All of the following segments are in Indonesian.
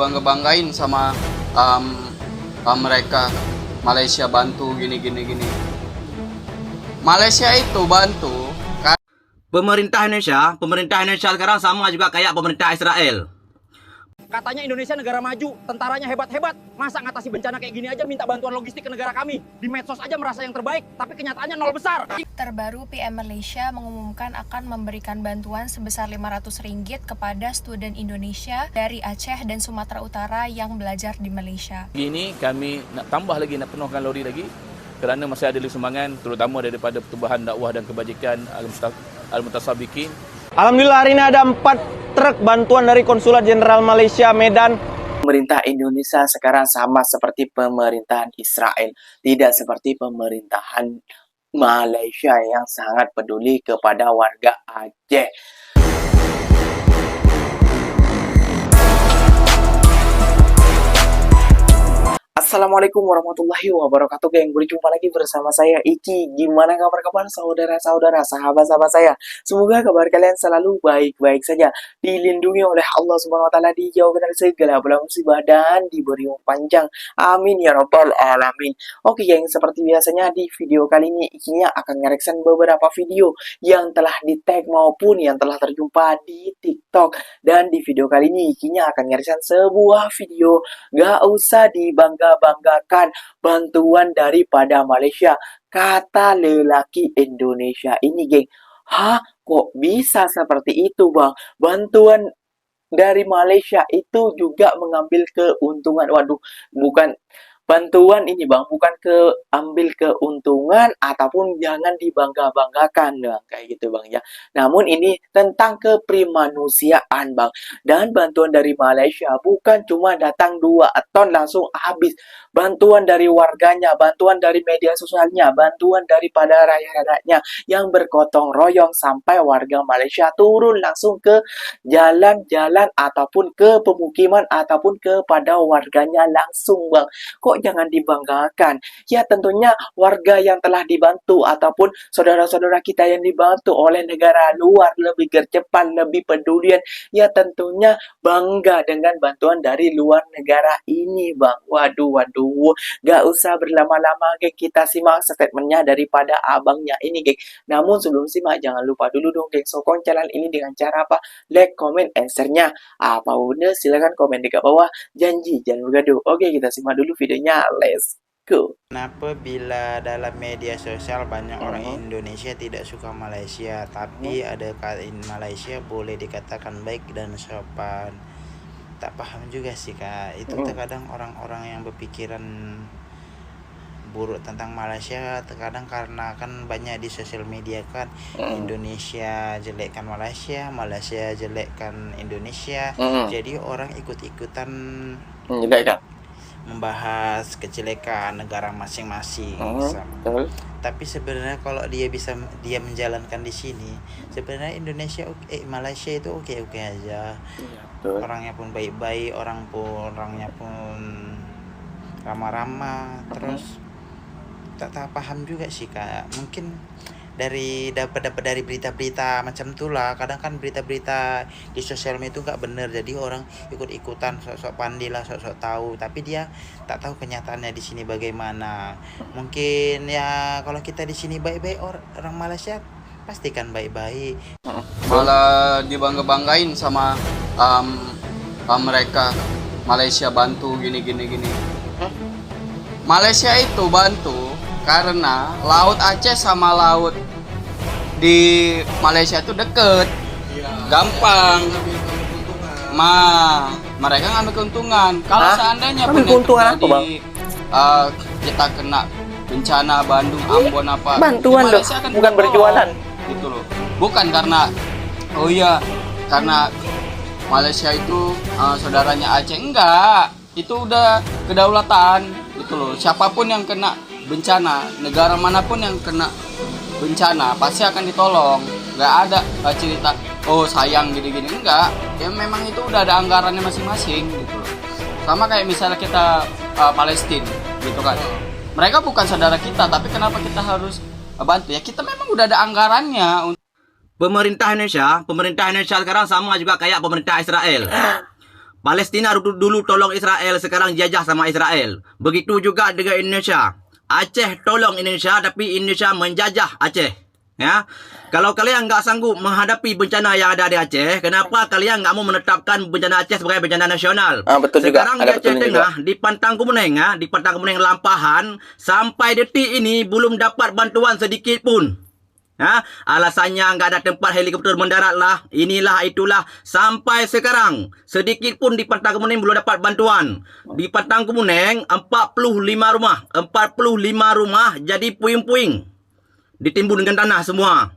Bangga-banggain sama mereka. Malaysia bantu gini. Malaysia itu bantu Pemerintah Indonesia sekarang sama juga kayak pemerintah Israel. Katanya Indonesia negara maju, tentaranya hebat-hebat. Masa ngatasi bencana kayak gini aja minta bantuan logistik ke negara kami? Di medsos aja merasa yang terbaik, tapi kenyataannya nol besar. Terbaru, PM Malaysia mengumumkan akan memberikan bantuan sebesar RM500 kepada student Indonesia dari Aceh dan Sumatera Utara yang belajar di Malaysia. Ini kami nak tambah lagi, nak penuhkan lori lagi kerana masih ada sumbangan terutama daripada pertubuhan dakwah dan kebajikan Al-Mutasabiqin. Alhamdulillah hari ini ada 4 truk bantuan dari Konsulat Jenderal Malaysia Medan. Pemerintah Indonesia sekarang sama seperti pemerintahan Israel, tidak seperti pemerintahan Malaysia yang sangat peduli kepada warga Aceh. Assalamualaikum warahmatullahi wabarakatuh, geng. Berjumpa lagi bersama saya Iki. Gimana kabar saudara-saudara, sahabat-sahabat saya? Semoga kabar kalian selalu baik-baik saja, dilindungi oleh Allah Subhanahu wa taala, dijauhkan dari segala bala musibah dan diberi umur panjang. Amin ya rabbal alamin. Oke, geng, seperti biasanya di video kali ini Ikinya akan ngereksan beberapa video yang telah di-tag maupun yang telah terjumpa di TikTok. Dan di video kali ini Ikinya akan ngereksan sebuah video gak usah dibanggakan bantuan daripada Malaysia, kata lelaki Indonesia ini, geng. Hah, kok bisa seperti itu, bang? Bantuan dari Malaysia itu juga mengambil keuntungan. Waduh, bukan bantuan ini, bang, bukan ambil keuntungan ataupun jangan dibangga-banggakan, bang, kayak gitu, bang, ya. Namun ini tentang keprimanusiaan, bang. Dan bantuan dari Malaysia bukan cuma datang 2 ton langsung habis. Bantuan dari warganya, bantuan dari media sosialnya, bantuan daripada rakyat-rakyatnya yang bergotong royong sampai warga Malaysia turun langsung ke jalan-jalan ataupun ke pemukiman ataupun kepada warganya langsung, bang. Kok jangan dibanggakan? Ya tentunya warga yang telah dibantu ataupun saudara-saudara kita yang dibantu oleh negara luar lebih gercepan, lebih pedulian, ya tentunya bangga dengan bantuan dari luar negara ini, bang. Waduh, gak usah berlama-lama, geng. Kita simak statementnya daripada abangnya ini, geng. Namun sebelum simak, jangan lupa dulu dong, geng, sokong channel ini dengan cara apa? Like, comment, and share-nya. Apa udah, silakan komen di bawah. Janji jangan bergaduh. Oke, kita simak dulu videonya. Let's go. Kenapa bila dalam media sosial banyak orang Indonesia tidak suka Malaysia, tapi ada Malaysia boleh dikatakan baik dan sopan? Tak paham juga sih, Kak. Itu terkadang orang-orang yang berpikiran buruk tentang Malaysia terkadang karena kan banyak di sosial media kan Indonesia jelekkan Malaysia, Malaysia jelekkan Indonesia. Jadi orang ikut-ikutan membahas kejelekan negara masing-masing. Tapi sebenarnya kalau dia menjalankan di sini, sebenarnya Malaysia itu oke aja. Orangnya pun baik-baik, orangnya pun ramah-ramah. Terus tak paham juga sih, Kak. Mungkin dapat dari berita-berita macam itulah. Kadang kan berita-berita di sosial media itu nggak benar, jadi orang ikut-ikutan sok-sok pandai lah, sok-sok tahu, tapi dia tak tahu kenyataannya di sini bagaimana. Mungkin ya kalau kita di sini baik-baik, orang Malaysia pastikan baik-baik. malah dibangga-banggain sama mereka. Malaysia bantu gini. Malaysia itu bantu karena laut Aceh sama laut di Malaysia itu deket, gampang. Mereka ngambil keuntungan. Kalau seandainya kita kena bencana Bandung, Ambon apa, Bantuan loh, bukan berjualan. Gitu loh. Bukan karena karena Malaysia itu saudaranya Aceh, enggak. Itu udah kedaulatan gitu loh. Siapapun yang kena bencana, negara manapun yang kena bencana pasti akan ditolong. Nggak ada cerita oh sayang gini enggak. Ya memang itu udah ada anggarannya masing-masing gitu loh. Sama kayak misalnya kita Palestina gitu kan. Mereka bukan saudara kita, tapi kenapa kita harus bantu? Ya kita memang udah ada anggarannya. Pemerintah Indonesia sekarang sama juga kayak pemerintah Israel. Palestina dulu tolong Israel, sekarang jajah sama Israel. Begitu juga dengan Indonesia. Aceh tolong Indonesia, tapi Indonesia menjajah Aceh. Ya, kalau kalian nggak sanggup menghadapi bencana yang ada di Aceh, kenapa kalian nggak mau menetapkan bencana Aceh sebagai bencana nasional? Betul juga. Sekarang di Ada Aceh betulnya Tengah, di Pantang Kemuning, di Pantang Kemuning Lampahan, sampai detik ini belum dapat bantuan sedikit pun. Alasannya nggak ada tempat helikopter mendarat lah, inilah itulah. Sampai sekarang sedikit pun di Pantang Kemuning belum dapat bantuan. Di Pantang Kemuning 45 rumah jadi puing-puing, ditimbun dengan tanah semua.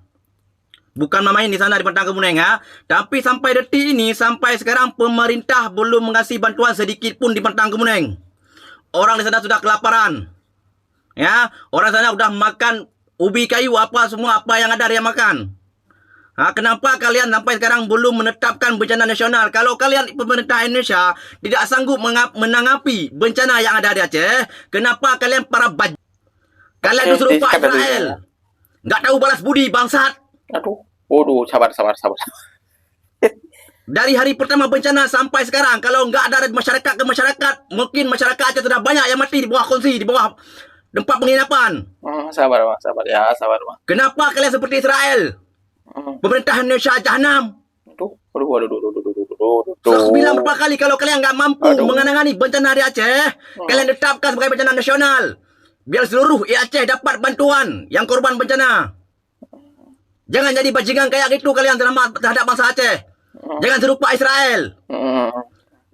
Bukan main di sana di Pantang Kemuning, tapi sampai detik ini, sampai sekarang pemerintah belum mengasih bantuan sedikit pun di Pantang Kemuning. Orang di sana sudah kelaparan. Ya, orang sana sudah makan ubi kayu apa semua, apa yang ada dia makan. Kenapa kalian sampai sekarang belum menetapkan bencana nasional? Kalau kalian pemerintah Indonesia tidak sanggup menanggapi bencana yang ada di Aceh, kenapa kalian para kalian itu serupa Israel? Nggak tahu balas budi, bangsat. Waduh, sabar. Dari hari pertama bencana sampai sekarang, kalau nggak ada masyarakat ke masyarakat, mungkin masyarakat Aceh sudah banyak yang mati di bawah kongsi, di bawah tempat penginapan. Sabar, Bang. Kenapa kalian seperti Israel? Pemerintah Indonesia jahanam. Aku bilang berapa kali, kalau kalian nggak mampu menangani bencana di Aceh, kalian tetapkan sebagai bencana nasional. Biar seluruh Aceh dapat bantuan yang korban bencana. Jangan jadi bajingan kayak gitu kalian terhadap bangsa Aceh. Jangan serupa Israel.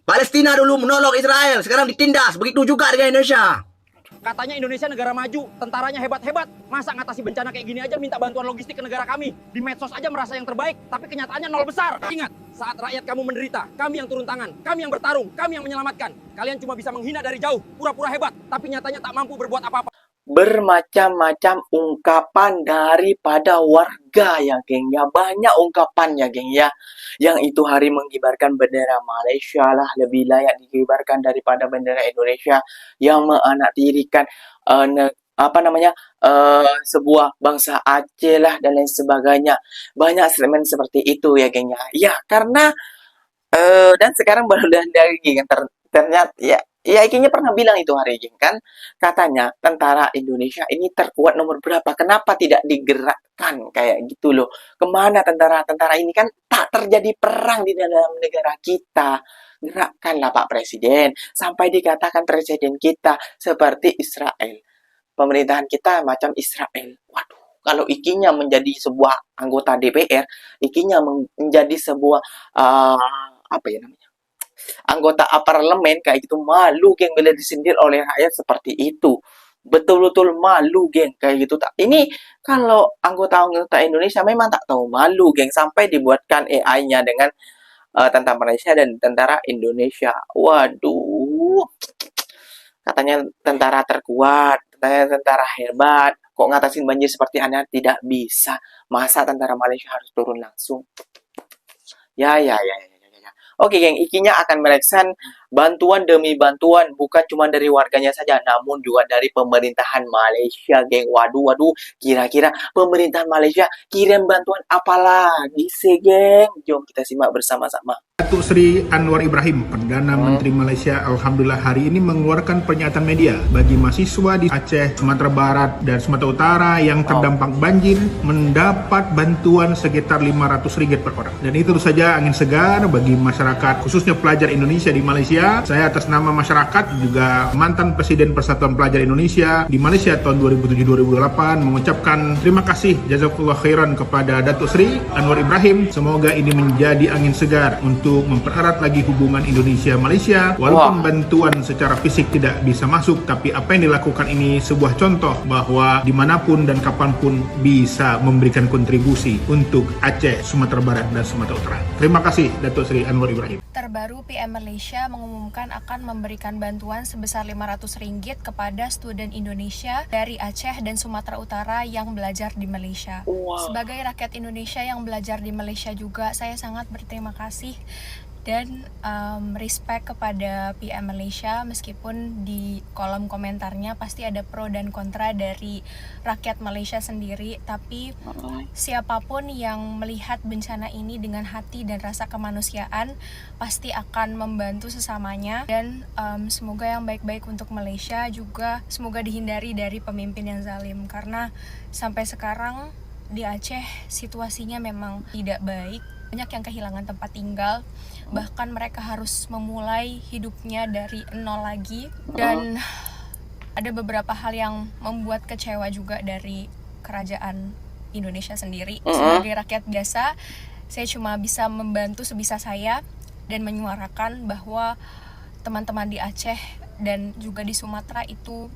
Palestina dulu menolong Israel, sekarang ditindas. Begitu juga dengan Indonesia. Katanya Indonesia negara maju, tentaranya hebat-hebat. Masa ngatasi bencana kayak gini aja minta bantuan logistik ke negara kami? Di medsos aja merasa yang terbaik, tapi kenyataannya nol besar. Ingat, saat rakyat kamu menderita, kami yang turun tangan, kami yang bertarung, kami yang menyelamatkan. Kalian cuma bisa menghina dari jauh, pura-pura hebat, tapi nyatanya tak mampu berbuat apa-apa. Bermacam-macam ungkapan daripada warga ya geng ya, banyak ungkapannya geng ya, yang itu hari mengibarkan bendera Malaysia lah lebih layak dikibarkan daripada bendera Indonesia, yang menanaktirikan sebuah bangsa Aceh lah dan lain sebagainya. Banyak statement seperti itu ya geng ya. Ya karena dan sekarang baru dari geng ternyata ya Ikinya pernah bilang itu hari geng kan, katanya tentara Indonesia ini terkuat nomor berapa, kenapa tidak digerakkan kayak gitu loh. Kemana tentara ini, kan tak terjadi perang di dalam negara kita. Gerakkanlah Pak Presiden, sampai dikatakan presiden kita seperti Israel. Pemerintahan kita macam Israel. Waduh, kalau Ikinya menjadi sebuah anggota DPR, Ikinya menjadi sebuah anggota parlemen kayak gitu, malu geng bila disindir oleh rakyat seperti itu. Betul-betul malu geng kayak gitu. Ini kalau anggota-anggota Indonesia memang tak tahu malu geng, sampai dibuatkan AI-nya dengan tentara Malaysia dan tentara Indonesia. Waduh, katanya tentara terkuat, katanya tentara hebat, kok ngatasin banjir seperti Anda tidak bisa. Masa tentara Malaysia harus turun langsung? Ya. Oke geng, Ikinya akan mereksan bantuan demi bantuan, bukan cuma dari warganya saja, namun juga dari pemerintahan Malaysia geng. Waduh, kira-kira pemerintahan Malaysia kirim bantuan apa lagi sih geng? Jom kita simak bersama-sama. Datuk Seri Anwar Ibrahim, Perdana Menteri Malaysia, alhamdulillah hari ini mengeluarkan pernyataan media bagi mahasiswa di Aceh, Sumatera Barat, dan Sumatera Utara yang terdampak banjir mendapat bantuan sekitar RM500 per orang. Dan itu saja angin segar bagi masyarakat, khususnya pelajar Indonesia di Malaysia. Saya atas nama masyarakat, juga mantan Presiden Persatuan Pelajar Indonesia di Malaysia tahun 2007-2008 mengucapkan terima kasih jazakallah khairan kepada Datuk Seri Anwar Ibrahim. Semoga ini menjadi angin segar untuk mempererat lagi hubungan Indonesia-Malaysia. Walaupun bantuan secara fisik tidak bisa masuk, tapi apa yang dilakukan ini sebuah contoh bahwa dimanapun dan kapanpun bisa memberikan kontribusi untuk Aceh, Sumatera Barat, dan Sumatera Utara. Terima kasih Datuk Seri Anwar Ibrahim. Terbaru PM Malaysia mengumumkan akan memberikan bantuan sebesar RM500 kepada student Indonesia dari Aceh dan Sumatera Utara yang belajar di Malaysia. Sebagai rakyat Indonesia yang belajar di Malaysia juga, saya sangat berterima kasih Dan respect kepada PM Malaysia, meskipun di kolom komentarnya pasti ada pro dan kontra dari rakyat Malaysia sendiri, tapi siapapun yang melihat bencana ini dengan hati dan rasa kemanusiaan pasti akan membantu sesamanya. Dan semoga yang baik-baik untuk Malaysia, juga semoga dihindari dari pemimpin yang zalim, karena sampai sekarang di Aceh situasinya memang tidak baik. Banyak yang kehilangan tempat tinggal, bahkan mereka harus memulai hidupnya dari nol lagi. Dan ada beberapa hal yang membuat kecewa juga dari kerajaan Indonesia sendiri. Sebagai rakyat biasa, saya cuma bisa membantu sebisa saya dan menyuarakan bahwa teman-teman di Aceh dan juga di Sumatera itu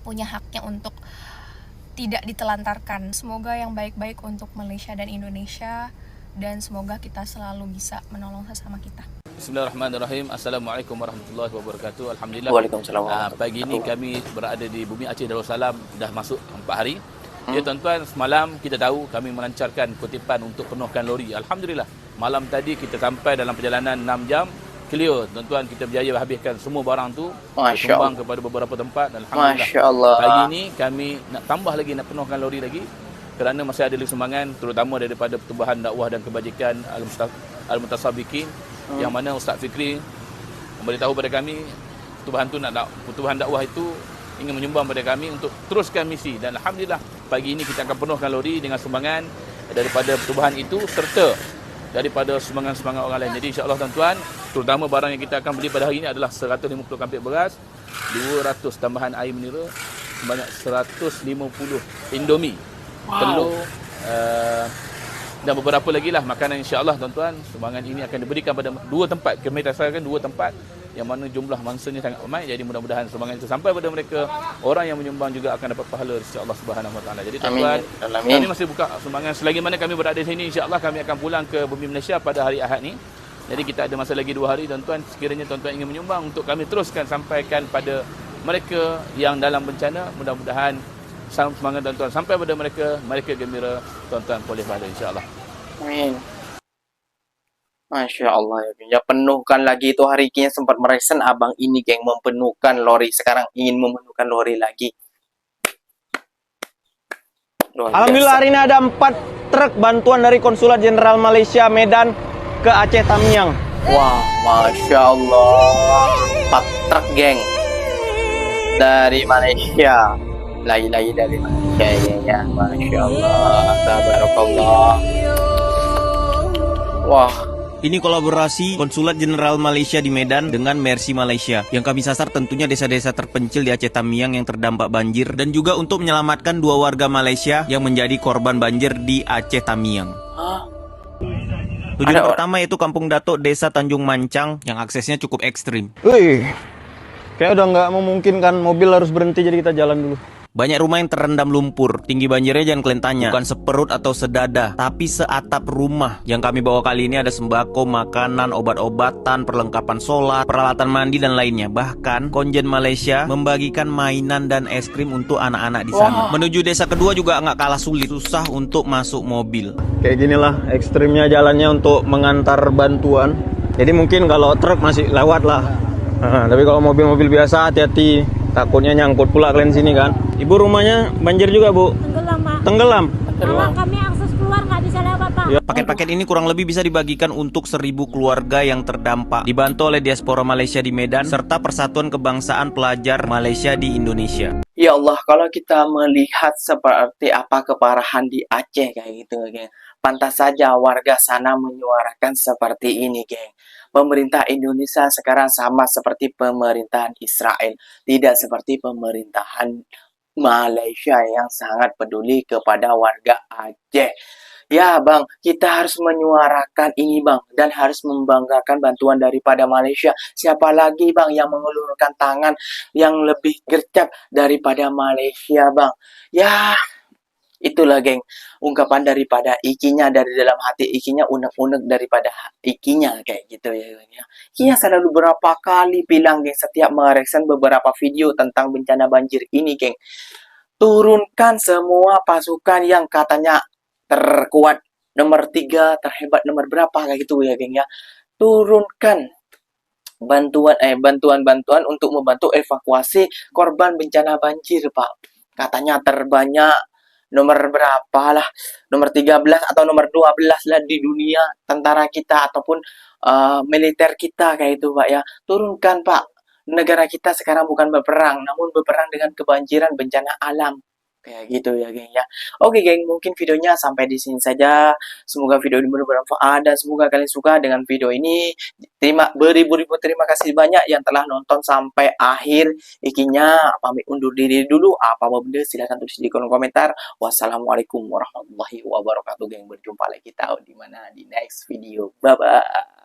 punya haknya untuk tidak ditelantarkan. Semoga yang baik-baik untuk Malaysia dan Indonesia, dan semoga kita selalu bisa menolong sesama kita. Bismillahirrahmanirrahim. Assalamualaikum warahmatullahi wabarakatuh. Alhamdulillah. Waalaikumsalam. Pagi ini kami berada di bumi Aceh Darussalam dah masuk 4 hari. Ya tuan-tuan, semalam kita tahu kami melancarkan kutipan untuk penuhkan lori. Alhamdulillah. Malam tadi kita sampai dalam perjalanan 6 jam. Clear, tuan-tuan, kita berjaya habiskan semua barang tu. Sumbang kepada beberapa tempat. Alhamdulillah. Masya Allah. Pagi ini kami nak tambah lagi, nak penuhkan lori lagi. Kerana masih ada sumbangan terutama daripada Pertubuhan Dakwah dan Kebajikan Al-Mutasabikin, yang mana Ustaz Fikri memberitahu kepada kami Pertubuhan Dakwah itu ingin menyumbang kepada kami untuk teruskan misi. Dan Alhamdulillah pagi ini kita akan penuhkan lori dengan sumbangan daripada pertubuhan itu serta daripada sumbangan-sumbangan orang lain. Jadi insya-Allah tuan-tuan, terutama barang yang kita akan beli pada hari ini adalah 150 kampik beras, 200 tambahan air mineral, sebanyak 150 Indomie, telur, dan beberapa lagi lah makanan. InsyaAllah tuan-tuan, sumbangan ini akan diberikan pada 2 tempat. Kami tasarkan 2 tempat yang mana jumlah mangsanya sangat ramai. Jadi mudah-mudahan sumbangan itu sampai pada mereka. Orang yang menyumbang juga akan dapat pahala insya-Allah Subhanahu Wa Taala. Jadi tuan-tuan, kami masih buka sumbangan selagi mana kami berada di sini. Insya-Allah kami akan pulang ke bumi Malaysia pada hari Ahad ni. Jadi kita ada masa lagi 2 hari tuan-tuan. Sekiranya tuan-tuan ingin menyumbang untuk kami teruskan sampaikan pada mereka yang dalam bencana, mudah-mudahan semangat tuan-tuan sampai pada mereka gembira, tuan-tuan boleh pahala insya-Allah. Amin. Masya Allah ya, penuhkan lagi itu. Hari ini sempat meresen abang ini geng mempenuhkan lori, sekarang ingin memenuhkan lori lagi. Alhamdulillah hari ini ada 4 truk bantuan dari Konsulat Jenderal Malaysia Medan ke Aceh Tamiang. Wah, Masya Allah, 4 truk geng dari Malaysia, lagi-lagi dari Malaysia ya, Masya Allah, tabarakallah. Wah, Ini kolaborasi Konsulat Jenderal Malaysia di Medan dengan Mercy Malaysia. Yang kami sasar tentunya desa-desa terpencil di Aceh Tamiang yang terdampak banjir, dan juga untuk menyelamatkan 2 warga Malaysia yang menjadi korban banjir di Aceh Tamiang. Tujuan pertama yaitu Kampung Datuk, Desa Tanjung Mancang yang aksesnya cukup ekstrim. Wih, kayak udah nggak memungkinkan mobil harus berhenti, jadi kita jalan dulu. Banyak rumah yang terendam lumpur. Tinggi banjirnya jangan kalian tanya, bukan seperut atau sedada, tapi seatap rumah. Yang kami bawa kali ini ada sembako, makanan, obat-obatan, perlengkapan sholat, peralatan mandi, dan lainnya. Bahkan Konjen Malaysia membagikan mainan dan es krim untuk anak-anak di sana. Menuju desa kedua juga nggak kalah sulit, susah untuk masuk mobil. Kayak ginilah ekstrimnya jalannya untuk mengantar bantuan. Jadi mungkin kalau truk masih lewat lah. Tapi kalau mobil-mobil biasa hati-hati, takutnya nyangkut pula kalian sini kan. Ibu rumahnya banjir juga, Bu? Tenggelam, Pak. Tenggelam? Kalau kami akses keluar nggak bisa lewat, Pak. Ya, paket-paket ini kurang lebih bisa dibagikan untuk 1000 keluarga yang terdampak, dibantu oleh diaspora Malaysia di Medan serta Persatuan Kebangsaan Pelajar Malaysia di Indonesia. ya Allah, kalau kita melihat seperti apa keparahan di Aceh kayak gitu, geng. Pantas saja warga sana menyuarakan seperti ini, geng. Pemerintah Indonesia sekarang sama seperti pemerintahan Israel, tidak seperti pemerintahan Malaysia yang sangat peduli kepada warga Aceh. Ya bang, kita harus menyuarakan ini bang, dan harus membanggakan bantuan daripada Malaysia. Siapa lagi bang yang mengulurkan tangan yang lebih gercep daripada Malaysia bang? Ya, itulah geng, ungkapan daripada ikinya, dari dalam hati ikinya, unek-unek daripada ikinya kayak gitu ya geng ya. Ikinya selalu berapa kali bilang geng, setiap mereaction beberapa video tentang bencana banjir ini geng, turunkan semua pasukan yang katanya terkuat nomor 3, terhebat nomor berapa kayak gitu ya geng ya. turunkan bantuan untuk membantu evakuasi korban bencana banjir, Pak. Katanya terbanyak nomor berapa lah, nomor 13 atau nomor 12 lah di dunia tentara kita ataupun militer kita kayak itu, Pak ya. Turunkan, Pak. Negara kita sekarang bukan berperang, namun berperang dengan kebanjiran bencana alam. Kayak gitu ya, geng ya. Oke, geng, mungkin videonya sampai di sini saja. Semoga video ini bermanfaat dan semoga kalian suka dengan video ini. Beribu-ribu terima kasih banyak yang telah nonton sampai akhir. Ikinya pamit undur diri dulu. Apa benda silahkan tulis di kolom komentar. Wassalamualaikum warahmatullahi wabarakatuh, geng. Berjumpa lagi kita di mana di next video. Bye bye.